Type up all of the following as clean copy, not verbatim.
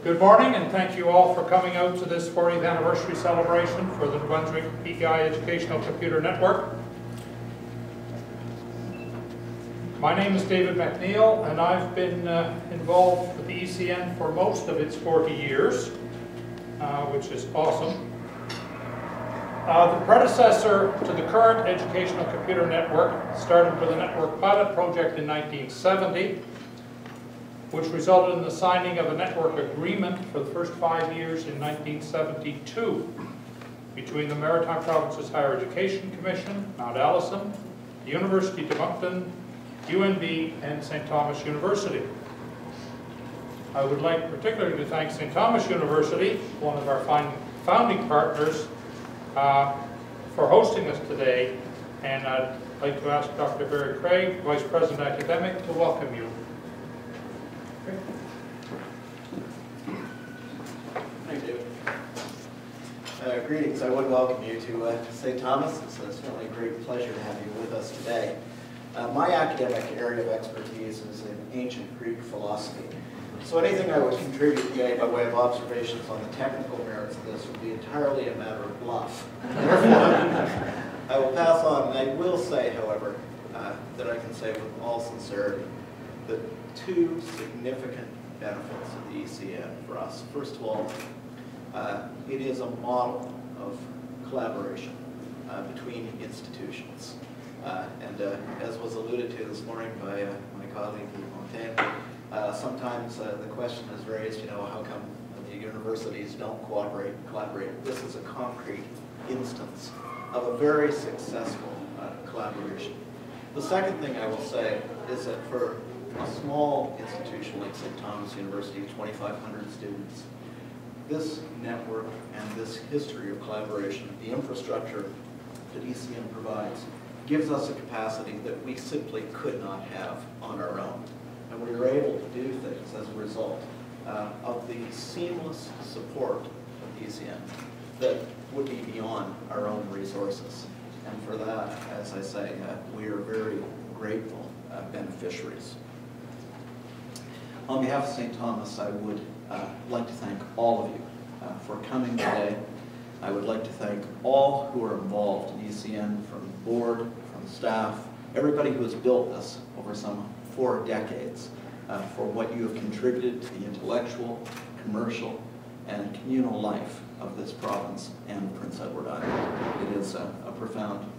Good morning, and thank you all for coming out to this 40th anniversary celebration for the Brunswick PEI Educational Computer Network. My name is David McNeil, and I've been involved with the ECN for most of its 40 years, which is awesome. The predecessor to the current Educational Computer Network started with a network pilot project in 1970, which resulted in the signing of a network agreement for the first 5 years in 1972 between the Maritime Provinces Higher Education Commission, Mount Allison, the University of Moncton, UNB, and St. Thomas University. I would like particularly to thank St. Thomas University, one of our founding partners, for hosting us today, and I'd like to ask Dr. Barry Craig, Vice President Academic, to welcome you. Thank you. Greetings. I would welcome you to St. Thomas. It's certainly a great pleasure to have you with us today. My academic area of expertise is in ancient Greek philosophy. So anything I would contribute today by way of observations on the technical merits of this would be entirely a matter of bluff. Therefore, I will pass on, and I will say, however, that I can say with all sincerity that two significant benefits of the ECN for us. First of all, it is a model of collaboration between institutions. And as was alluded to this morning by my colleague, Montaigne, sometimes the question is raised, you know, how come the universities don't collaborate? This is a concrete instance of a very successful collaboration. The second thing I will say is that for a small institution like St. Thomas University, 2,500 students, this network and this history of collaboration, the infrastructure that ECN provides, gives us a capacity that we simply could not have on our own. And we are able to do things as a result of the seamless support of the ECN that would be beyond our own resources. And for that, as I say, we are very grateful beneficiaries. On behalf of St. Thomas, I would like to thank all of you for coming today. I would like to thank all who are involved in ECN, from the board, from staff, everybody who has built this over some 4 decades, for what you have contributed to the intellectual, commercial, and communal life of this province and Prince Edward Island. It is a profound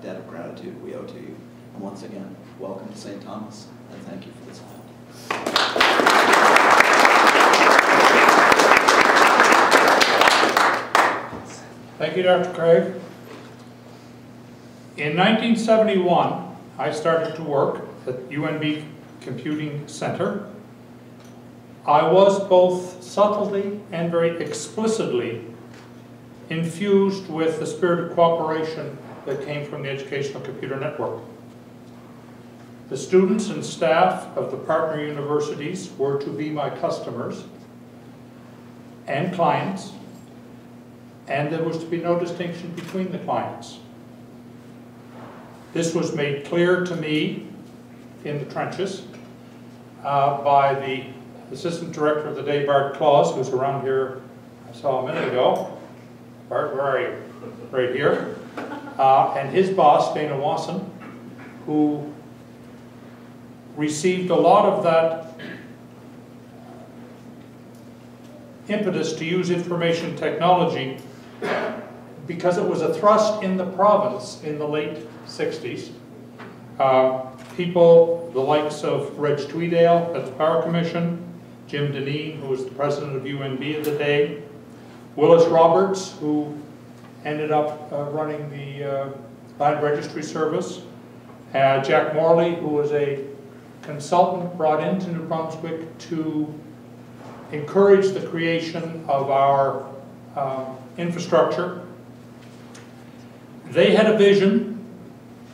debt of gratitude we owe to you. And once again, welcome to St. Thomas, and thank you for this event. Thank you, Dr. Craig. In 1971, I started to work at UNB Computing Center. I was both subtly and very explicitly infused with the spirit of cooperation that came from the Educational Computer Network. The students and staff of the partner universities were to be my customers and clients, and there was to be no distinction between the clients. This was made clear to me in the trenches by the Assistant Director of the day, Bart Claus, who's around here, I saw a minute ago. Bart, where are you? Right here. And his boss, Dana Wasson, who received a lot of that impetus to use information technology because it was a thrust in the province in the late 60s. People, the likes of Reg Tweedale at the Power Commission, Jim Deneen, who was the president of UNB at the day, Willis Roberts, who ended up running the Land Registry Service, Jack Morley, who was a consultant brought into New Brunswick to encourage the creation of our infrastructure. They had a vision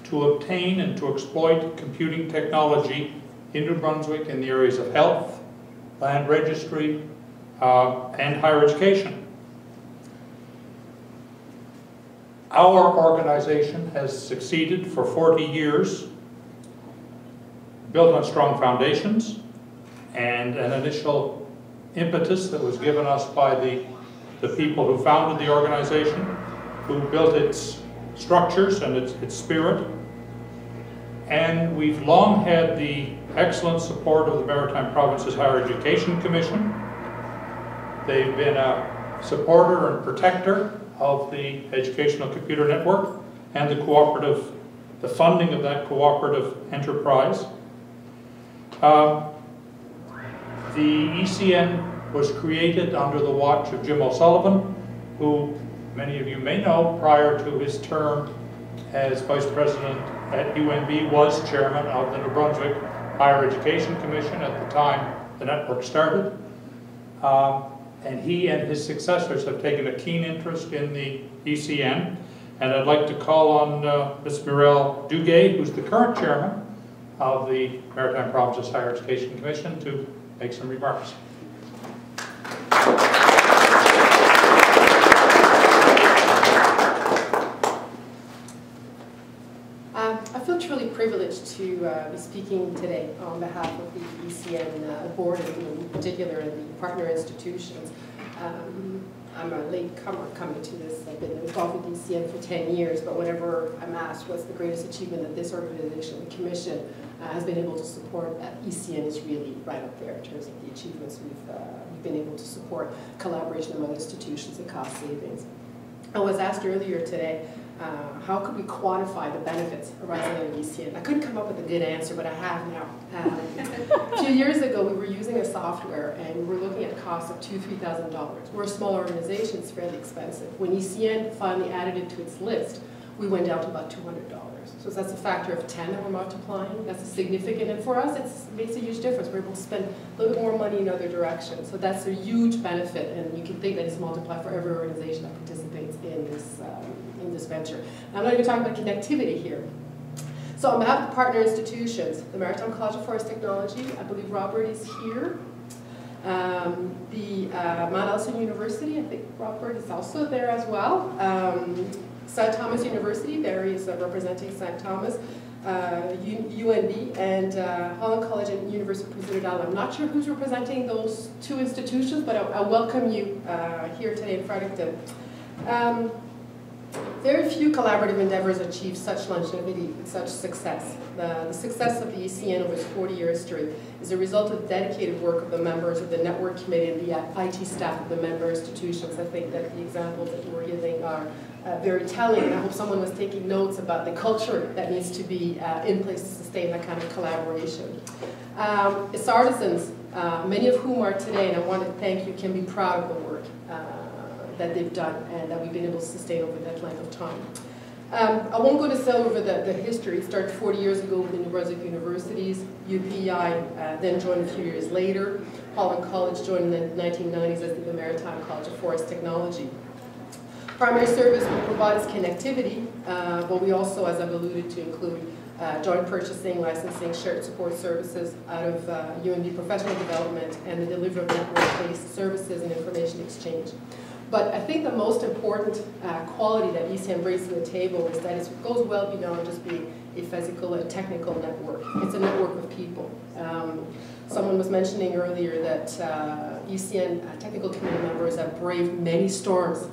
to obtain and to exploit computing technology in New Brunswick in the areas of health, land registry, and higher education. Our organization has succeeded for 40 years, built on strong foundations and an initial impetus that was given us by the people who founded the organization, who built its structures and its spirit. And we've long had the excellent support of the Maritime Provinces Higher Education Commission. They've been a supporter and protector of the Educational Computer Network and the funding of that cooperative enterprise. The ECN was created under the watch of Jim O'Sullivan, who many of you may know, prior to his term as Vice President at UNB, was Chairman of the New Brunswick Higher Education Commission at the time the network started. And he and his successors have taken a keen interest in the ECN. And I'd like to call on Ms. Muriel Duguay, who's the current Chairman of the Maritime Provinces Higher Education Commission, to make some remarks. I feel truly privileged to be speaking today on behalf of the ECN board, and in particular the partner institutions. I'm a late comer coming to this. I've been involved with ECN for 10 years, but whenever I'm asked what's the greatest achievement that this organization, the Commission, has been able to support, ECN is really right up there in terms of the achievements we've been able to support, collaboration among institutions and cost savings. I was asked earlier today, how could we quantify the benefits arising out of ECN? I couldn't come up with a good answer, but I have now. A few years ago, we were using a software, and we were looking at costs of $2,000 to $3,000. We're a small organization, it's fairly expensive. When ECN finally added it to its list, we went down to about $200. So that's a factor of 10 that we're multiplying. That's a significant, and for us, it makes a huge difference. We're able to spend a little bit more money in other directions. So that's a huge benefit, and you can think that it's multiplied for every organization that participates in this venture. I'm not even talking about connectivity here. So on behalf of the partner institutions, the Maritime College of Forest Technology, I believe Robert is here. The Mount Elson University, I think Robert is also there as well. St. Thomas University, there he is representing St. Thomas, UNB, and Holland College and University of Prince Edward Island. I'm not sure who's representing those two institutions, but I welcome you here today in Fredericton. Very few collaborative endeavors achieve such longevity and such success. The success of the ECN over its 40-year history is a result of dedicated work of the members of the network committee and the IT staff of the member institutions. I think that the examples that you were giving are very telling, and I hope someone was taking notes about the culture that needs to be in place to sustain that kind of collaboration. Its artisans, many of whom are today, and I want to thank you, can be proud of the work that they've done and that we've been able to sustain over that length of time. I won't go to sell over the history. It started 40 years ago with the New Brunswick universities. UPI then joined a few years later. Holland College joined in the 1990s as the Maritime College of Forest Technology. Primary service we provide is connectivity, but we also, as I've alluded to, include joint purchasing, licensing, shared support services out of UNB professional development and the delivery of network-based services and information exchange. But I think the most important quality that ECN brings to the table is that it goes well beyond just being a physical and technical network. It's a network of people. Someone was mentioning earlier that ECN technical committee members have braved many storms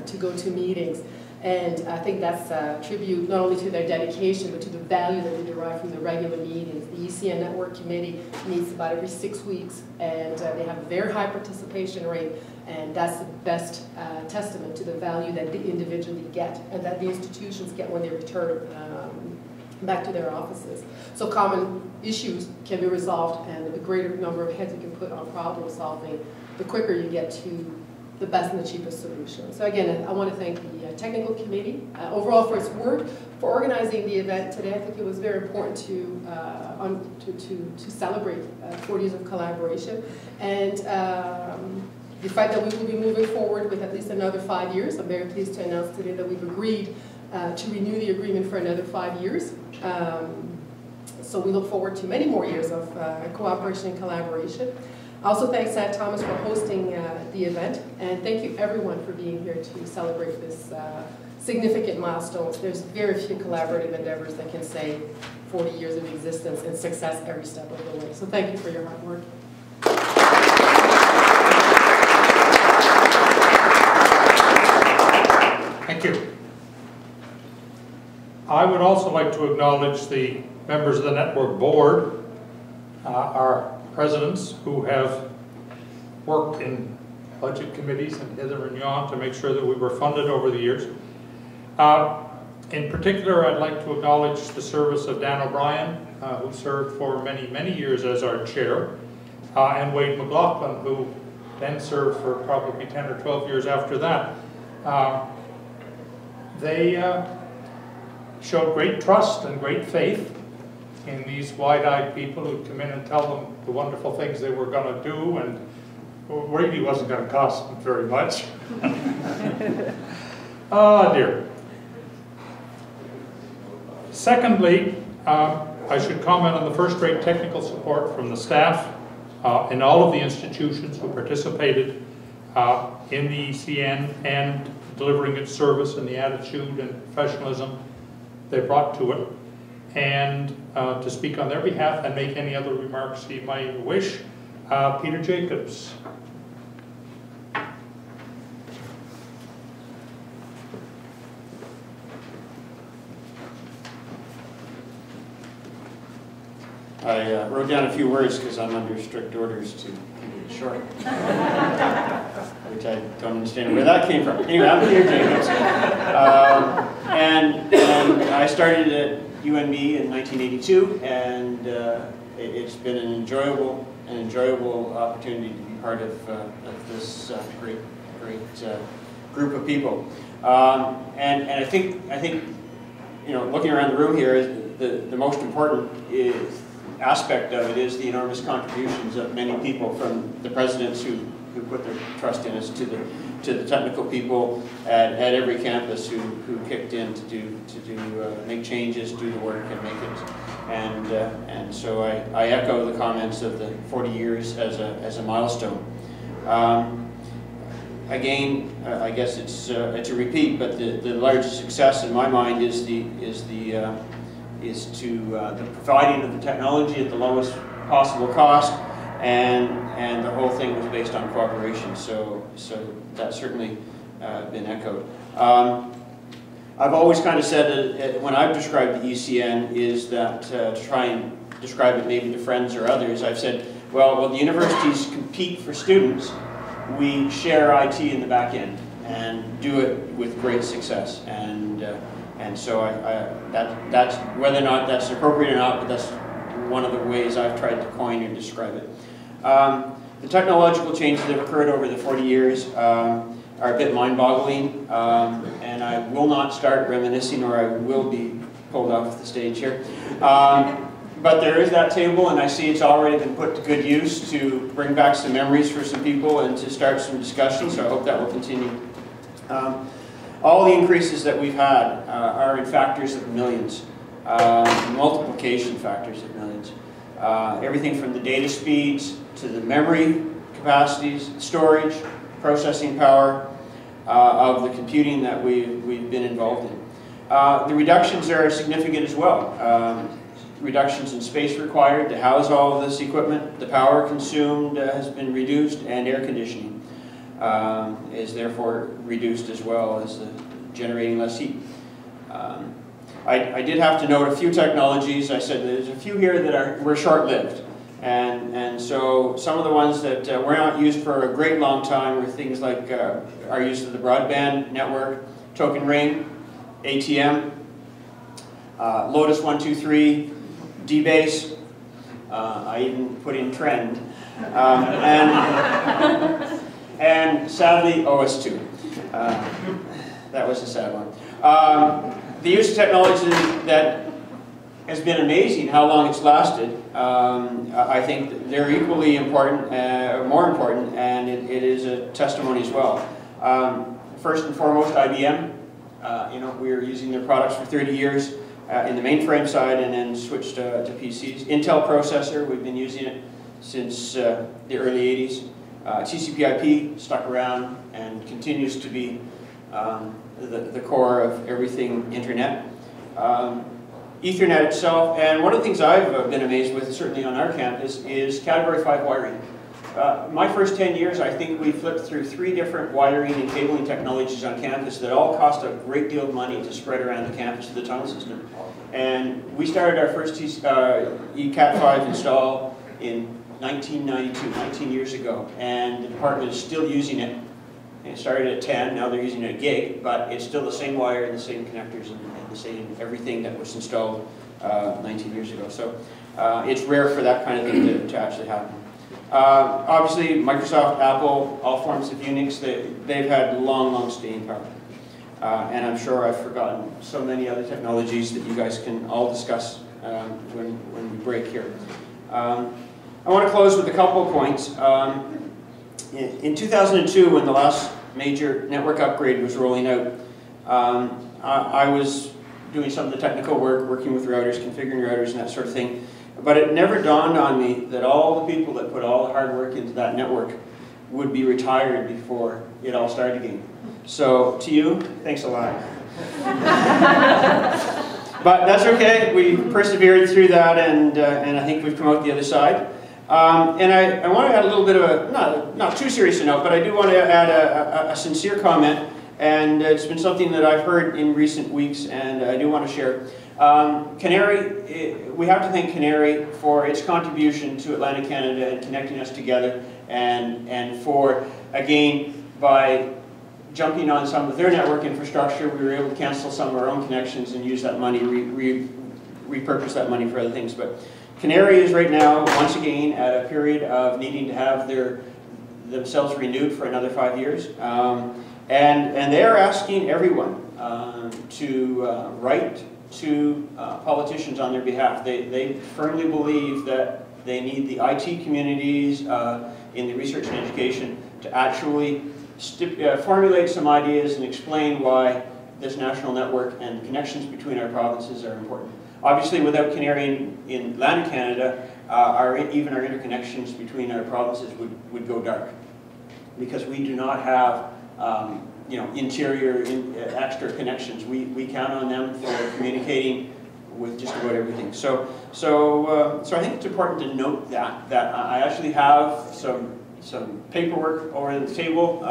to go to meetings. And I think that's a tribute not only to their dedication, but to the value that they derive from the regular meetings. The ECN Network Committee meets about every 6 weeks, and they have a very high participation rate, and that's the best testament to the value that they individually get, and that the institutions get when they return back to their offices. So common issues can be resolved, and the greater number of heads you can put on problem solving, the quicker you get to the best and the cheapest solution. So again, I want to thank the technical committee overall for its work, for organizing the event today. I think it was very important to celebrate 40 years of collaboration, and the fact that we will be moving forward with at least another 5 years. I'm very pleased to announce today that we've agreed to renew the agreement for another 5 years. So we look forward to many more years of cooperation and collaboration. I also thank St. Thomas for hosting the event, and thank you everyone for being here to celebrate this significant milestone. There's very few collaborative endeavors that can say 40 years of existence and success every step of the way. So thank you for your hard work. like to acknowledge the members of the network board, our presidents who have worked in budget committees and hither and yon to make sure that we were funded over the years. In particular, I'd like to acknowledge the service of Dan O'Brien, who served for many, many years as our chair, and Wade McLaughlin, who then served for probably 10 or 12 years after that. They showed great trust and great faith in these wide-eyed people who'd come in and tell them the wonderful things they were going to do, and really wasn't going to cost them very much. Oh dear. Secondly, I should comment on the first-rate technical support from the staff in all of the institutions who participated in the ECN and delivering its service, and the attitude and professionalism they brought to it. And to speak on their behalf and make any other remarks you might wish, Peter Jacobs. I wrote down a few words because I'm under strict orders to keep it short, which I don't understand where that came from. Anyway, I'm Peter Jacobs, and I started at UNB in 1982, and it's been an enjoyable opportunity to be part of this great group of people. And I think looking around the room here, the most important aspect of it is the enormous contributions of many people, from the presidents who put their trust in us to the technical people at every campus who kicked in to make changes, do the work, and make it. And so I echo the comments of the 40 years as a milestone. Again, I guess it's a repeat, but the largest success in my mind is the providing of the technology at the lowest possible cost, and the whole thing was based on cooperation. So that's certainly been echoed. I've always kind of said that when I've described the ECN is that to try and describe it maybe to friends or others, I've said, well, the universities compete for students. We share IT in the back end and do it with great success. And so that's whether or not that's appropriate or not, but that's one of the ways I've tried to coin and describe it. The technological changes that have occurred over the 40 years are a bit mind-boggling, and I will not start reminiscing, or I will be pulled off the stage here. But there is that table, and I see it's already been put to good use to bring back some memories for some people and to start some discussion, so I hope that will continue. All the increases that we've had are in factors of millions, multiplication factors of millions. Everything from the data speeds to the memory capacities, storage, processing power of the computing that we've been involved in. The reductions are significant as well. Reductions in space required to house all of this equipment, the power consumed has been reduced, and air conditioning is therefore reduced as well as generating less heat. I did have to note a few technologies. I said there's a few here that were short-lived, and so some of the ones that were not used for a great long time were things like our use of the broadband network, token ring, ATM, Lotus 123, DBase. I even put in trend, and sadly OS2. That was a sad one. The use of technology that has been amazing, how long it's lasted. I think they're equally important, more important, and it is a testimony as well. First and foremost, IBM. We were using their products for 30 years in the mainframe side, and then switched to PCs. Intel processor, we've been using it since the early 80s. TCP/IP stuck around and continues to be the core of everything internet. Ethernet itself, and one of the things I've been amazed with, certainly on our campus, is Category 5 wiring. my first 10 years, I think we flipped through 3 different wiring and cabling technologies on campus that all cost a great deal of money to spread around the campus of the tunnel system. And we started our first ECAT5 install in 1992, 19 years ago, and the department is still using it. It started at 10, now they're using it at gig, but it's still the same wire and the same connectors and the same everything that was installed 19 years ago. So it's rare for that kind of thing to actually happen. Obviously, Microsoft, Apple, all forms of Unix, they've had long staying power. And I'm sure I've forgotten so many other technologies that you guys can all discuss when we break here. I want to close with a couple of points. In 2002, when the last major network upgrade was rolling out, I was doing some of the technical work, working with routers, configuring routers and that sort of thing. But it never dawned on me that all the people that put all the hard work into that network would be retired before it all started again. So to you, thanks a lot. But that's okay. We persevered through that, and I think we've come out the other side. And I want to add a little bit of a, not too serious a note, but I do want to add a sincere comment, and it's been something that I've heard in recent weeks, and I do want to share. Canary, we have to thank Canary for its contribution to Atlantic Canada and connecting us together, and for, again, by jumping on some of their network infrastructure, we were able to cancel some of our own connections and use that money, repurpose that money for other things. But Canary is right now, once again, at a period of needing to have themselves renewed for another 5 years. And they are asking everyone to write to politicians on their behalf. They firmly believe that they need the IT communities in the research and education to actually formulate some ideas and explain why this national network and connections between our provinces are important. Obviously, without Canary in Atlantic Canada, even our interconnections between our provinces would go dark, because we do not have interior extra connections. We count on them for communicating with just about everything. So I think it's important to note that I actually have some paperwork over the table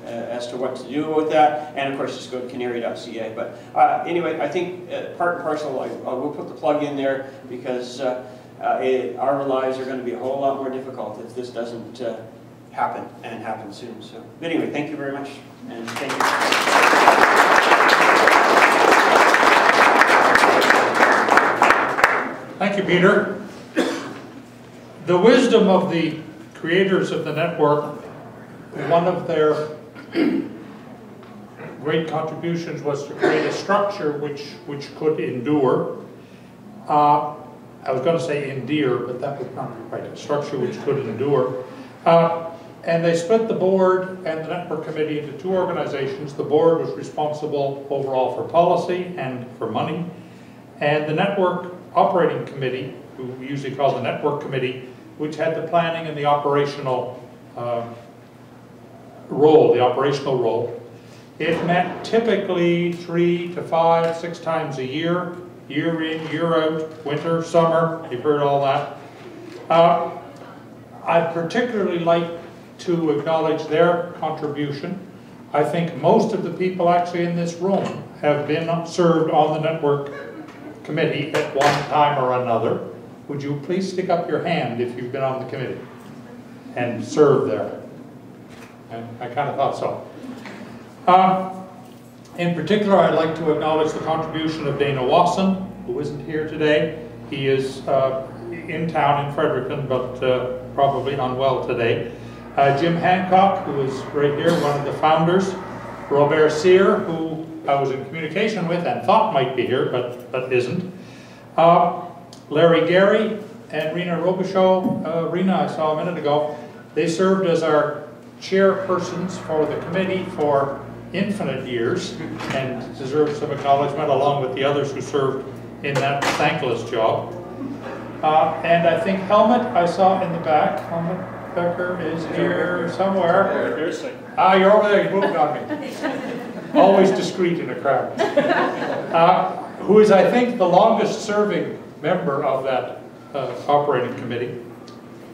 as to what to do with that, and of course just go to canary.ca. But anyway, I think part and parcel, I will put the plug in there, because our lives are going to be a whole lot more difficult if this doesn't happen, and happen soon. So anyway, thank you very much, and thank you. Thank you, Peter. The wisdom of the creators of the network, one of their great contributions was to create a structure which could endure. I was going to say endear, but that would not be right. A structure which could endure. And they split the board and the network committee into 2 organizations. The board was responsible overall for policy and for money. And the network operating committee, who we usually call the network committee, which had the planning and the operational role. It met typically 3 to 5, 6 times a year, year in, year out, winter, summer, you've heard all that. I'd particularly like to acknowledge their contribution. I think most of the people actually in this room have been served on the network committee at one time or another. Would you please stick up your hand if you've been on the committee and served there? I kind of thought so. In particular, I'd like to acknowledge the contribution of Dana Wasson, who isn't here today. He is in town in Fredericton, but probably unwell today. Jim Hancock, who is right here, one of the founders. Robert Cyr, who I was in communication with and thought might be here, but isn't. Larry Gary and Rena Robichaud. Rena, I saw a minute ago. They served as our chairpersons for the committee for infinite years and deserve some acknowledgement, along with the others who served in that thankless job. And I think Helmut, I saw in the back. Helmut Becker is here somewhere. You're over there, you moved on me. Always discreet in a crowd. Who is, I think, the longest serving member of that operating committee.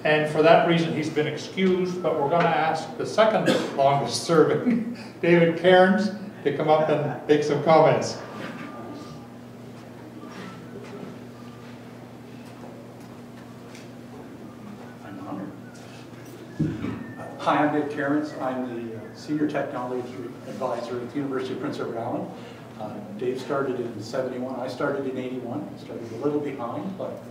and for that reason he's been excused, but we're going to ask the second longest serving, David Cairns, to come up and make some comments. I'm honored. Hi, I'm Dave Cairns. I'm the Senior Technology Advisor at the University of Prince Edward Island. Dave started in '71. I started in '81. Started a little behind, but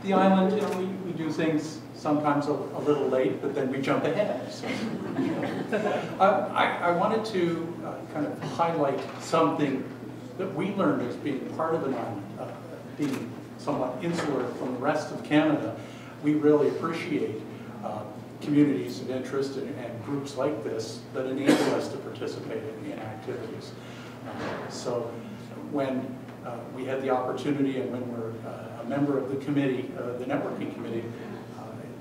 the island, you know, we do things sometimes a little late, but then we jump ahead. So, I wanted to kind of highlight something that we learned as being part of an island, being somewhat insular from the rest of Canada. We really appreciate communities of interest and groups like this that enable us to participate in activities. So when we had the opportunity and when we're a member of the committee, the networking committee,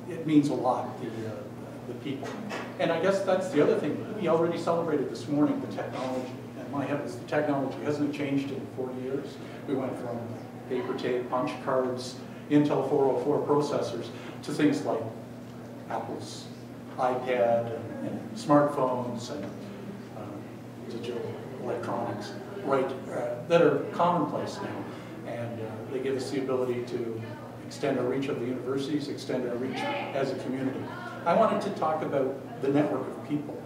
it means a lot, the people. And I guess that's the other thing. We already celebrated this morning the technology. And my heavens, the technology hasn't changed in 40 years. We went from paper tape, punch cards, Intel 404 processors to things like Apple's iPad and smartphones and digital electronics, right, that are commonplace now. And they give us the ability to extend our reach of the universities, extend our reach as a community. I wanted to talk about the network of people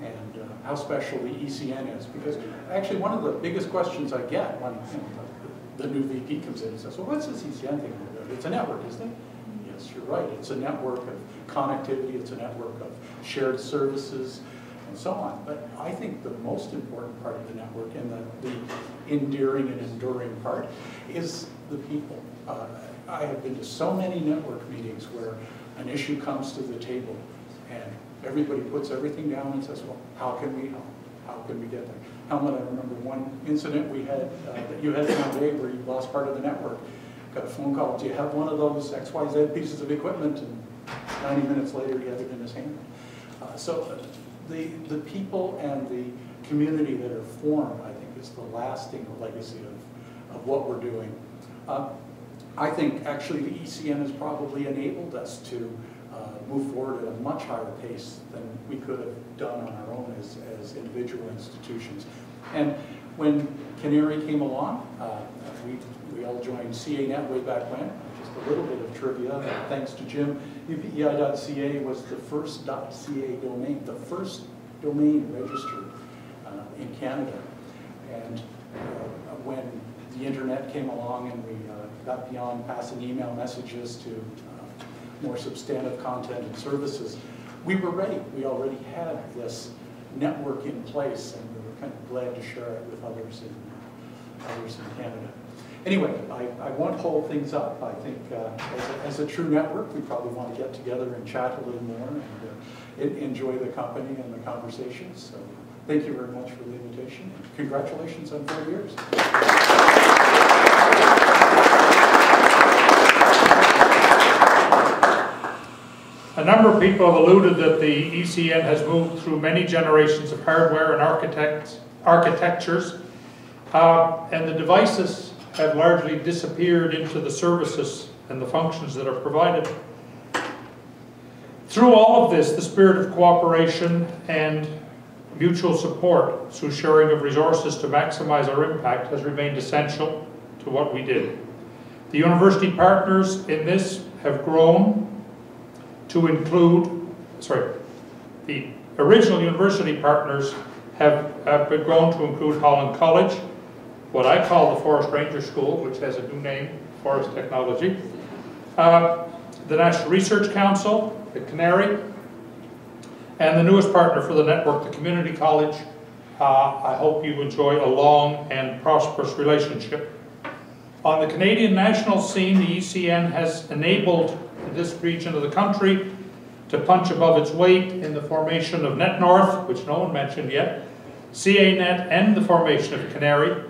and how special the ECN is, because actually one of the biggest questions I get when the new VP comes in and says, well, what's this ECN thing about? It's a network, isn't it? Yes, you're right. It's a network of connectivity. It's a network of shared services and so on. But I think the most important part of the network and the endearing and enduring part is the people. I have been to so many network meetings where an issue comes to the table and everybody puts everything down and says, well, how can we help? How can we get there? Helmut, I remember one incident we had that you had one day where you lost part of the network. Got a phone call, do you have one of those XYZ pieces of equipment? And 90 minutes later, he had it in his hand. So the people and the community that are formed, I think, is the lasting legacy of what we're doing. I think actually the ECN has probably enabled us to move forward at a much higher pace than we could have done on our own as individual institutions. And when Canary came along, we all joined CANet way back when. Just a little bit of trivia, thanks to Jim. UPEI.ca was the first .ca domain, the first domain registered in Canada. And when the internet came along and we got beyond passing email messages to more substantive content and services, we were ready. We already had this network in place, and we were kind of glad to share it with others in Canada. Anyway, I won't hold things up. I think as a true network, we probably want to get together and chat a little more and enjoy the company and the conversations. So thank you very much for the invitation. Congratulations on 4 years. A number of people have alluded that the ECN has moved through many generations of hardware and architectures, and the devices have largely disappeared into the services and the functions that are provided. Through all of this, the spirit of cooperation and mutual support through sharing of resources to maximize our impact has remained essential to what we did. The university partners in this have grown to include, the original university partners have been grown to include Holland College, what I call the Forest Ranger School, which has a new name, Forest Technology, the National Research Council, the Canary, and the newest partner for the network, the Community College. I hope you enjoy a long and prosperous relationship. On the Canadian national scene, the ECN has enabled this region of the country to punch above its weight in the formation of Net North, which no one mentioned yet, CANet, and the formation of Canary.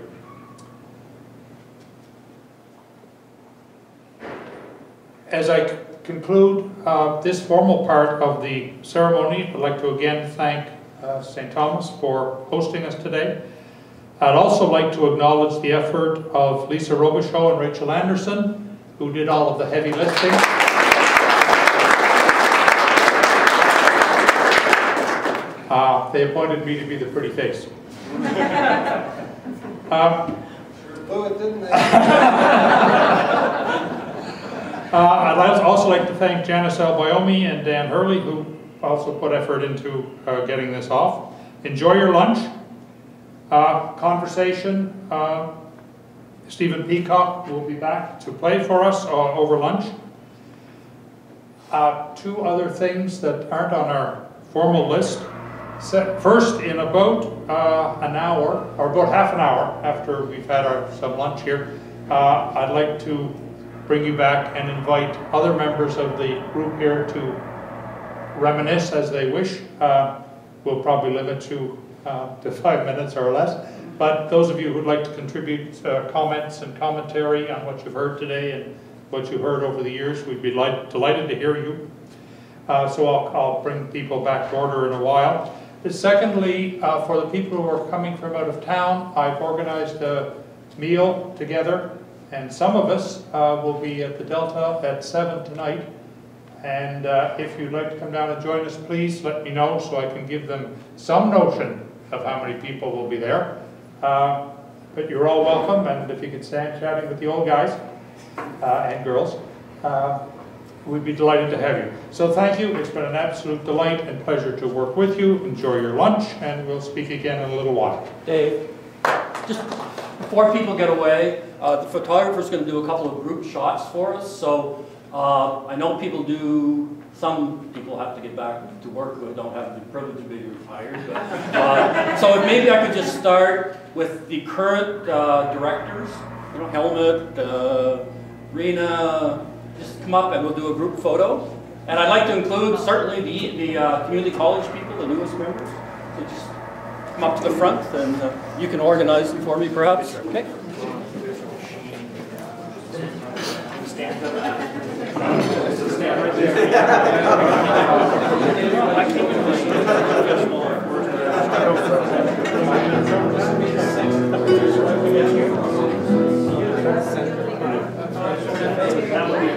As I conclude this formal part of the ceremony, I'd like to again thank St. Thomas for hosting us today. I'd also like to acknowledge the effort of Lisa Robichaud and Rachel Anderson, who did all of the heavy lifting. They appointed me to be the pretty face. Oh, it didn't. I'd also like to thank Janice Albayomi and Dan Hurley, who also put effort into getting this off. Enjoy your lunch. Conversation. Stephen Peacock will be back to play for us over lunch. Two other things that aren't on our formal list. First, in about an hour, or about half an hour after we've had some lunch here, I'd like to bring you back and invite other members of the group here to reminisce as they wish. We'll probably limit to 5 minutes or less. But those of you who'd like to contribute comments and commentary on what you've heard today and what you've heard over the years, we'd be delighted to hear you. So I'll bring people back to order in a while. Secondly, for the people who are coming from out of town, I've organized a meal together, and some of us will be at the Delta at 7 tonight. And if you'd like to come down and join us, please let me know so I can give them some notion of how many people will be there. But you're all welcome, and if you could stand chatting with the old guys and girls, we'd be delighted to have you. So thank you. It's been an absolute delight and pleasure to work with you. Enjoy your lunch, and we'll speak again in a little while. Dave, just before people get away, the photographer's going to do a couple of group shots for us. So I know some people have to get back to work who don't have the privilege of being retired. But, so maybe I could just start with the current directors, you know, Helmut, Rena. Just come up and we'll do a group photo. And I'd like to include certainly the community college people, the newest members. So just come up to the front and you can organize them for me perhaps. Okay. Stand right there. That would be